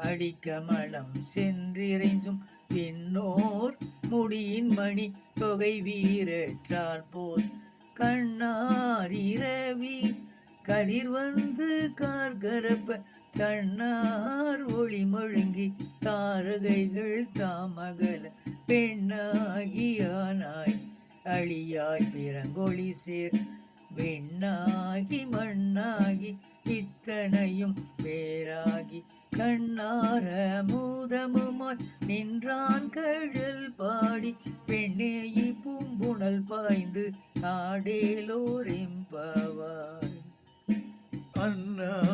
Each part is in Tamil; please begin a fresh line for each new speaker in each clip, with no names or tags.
அடிக்கமலம் சென்றிறைஞ்சும் பின்னோர் முடியின் மணி தொகை வீரற்றால் போல் கண்ணார் இரவி கதிர் வந்து கார்கரப்ப கண்ணார் ஒளி மழுங்கி தாரகைகள் தாமகல பெண்ணாகியானாய் அழியாய் பிறங்கொழி சேர் வெண்ணாகி மண்ணாகி இத்தனையும் பேராகி கண்ணார மூதமுமாய் நின்றான் கழல் பாடி பெண்ணேயி பூம்புணல் பாய்ந்து ஆடேலோரெம்பாவாய்.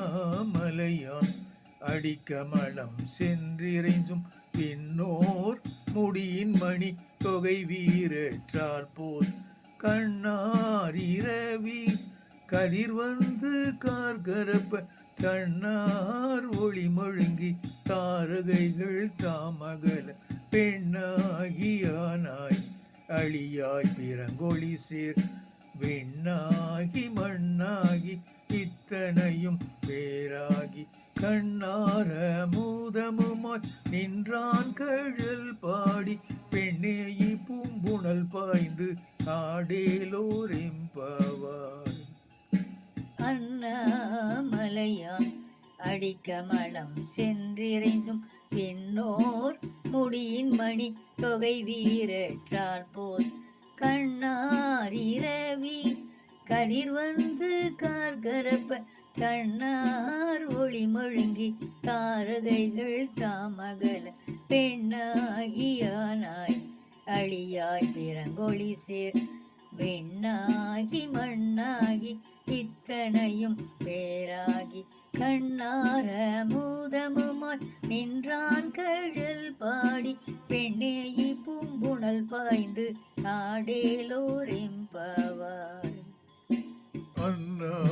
அண்ணாமலையான் அடிக்கமலம் சென்றிறைஞ்சும் பின்னோர் முடியின் மணி தொகை வீரற்றால் போல் கண்ணார் இரவி கதிர் வந்து கார்கரப்ப கண்ணார் ஒளி மழுங்கி தாரகைகள் தாமகல பெண்ணாகியானாய் அழியாய் பிறங்கொழி சேர் வெண்ணாகி மண்ணாகி இத்தனையும் பேராகி கண்ணார மூதமுமாய் நின்றான் கழல் பாடி பெண்ணேயி பூம்புணல் பாய்ந்து ஆடேலோரெம்பாவாய். அண்ணாமலையான் அடிக்கமலம் சென்றிறைஞ்சும் பின்னோர் முடியின் மணி தொகை வீரற்றால் போல் கண்ணார் இரவி கதிர் வந்து கார்கரப்ப கண்ணார் ஒளி மழுங்கி தாரகைகள் தாமகல பெண்ணாகியானாய் அழியாய் பிறங்கொழி சேர் வெண்ணாகி மண்ணாகி இத்தனையும் பேராகி கண்ணார மூதமுமாய் நின்றான் கழல் பாடி பெண்ணேயி பூம்புணல் பாய்ந்து ஆடேலோரெம்பாவாய்.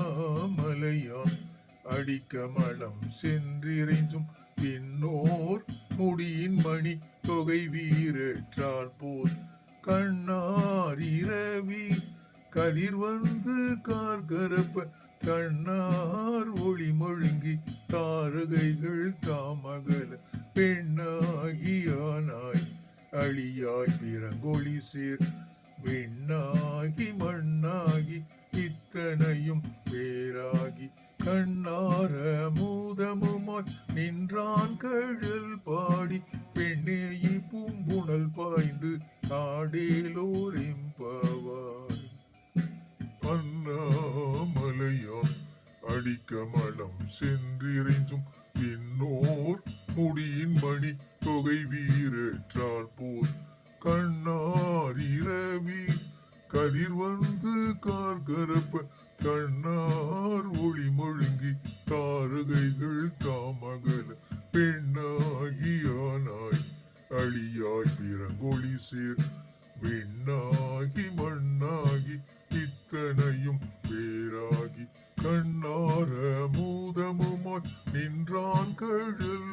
அண்ணாமலையான் அடிக்கமலம் சென்றிறைஞ்சும் பின்னோர் முடியின் மணி தொகை வீரற்றால் போல் கண்ணார் இரவி கதிர் வந்து கார்கரப்ப கண்ணார் ஒளி மழுங்கி தாரகைகள் தாமகல பெண்ணாகியானாய் அழியாய் பிறங்கொழி சேர் வெண்ணாகி மண்ணாகி இத்தனையும் பேராகி கண்ணார மூதமுமாய் நின்றான் கழல் பாடி பெண்ணேயி பூம்புணல் பாய்ந்து ஆடேலோரெம்பாவாய். அண்ணாமலையான் அடிக்கமலம் சென்றிறைஞ்சும் பின்னோர் முடியின் மணி தொகை வீரற்றால் போல் கண்ணார் இரவி கதிர் வந்து கார்கரப்ப கண்ணார் ஒளி மழுங்கி தாரகைகள் தாமகல பெண்ணாகியானாய் அழியாய் பிறங்கொழி சேர் வெண்ணாகி மண்ணாகி இத்தனையும் பேராகி கண்ணார மூதமுமாய் நின்றான் கழல்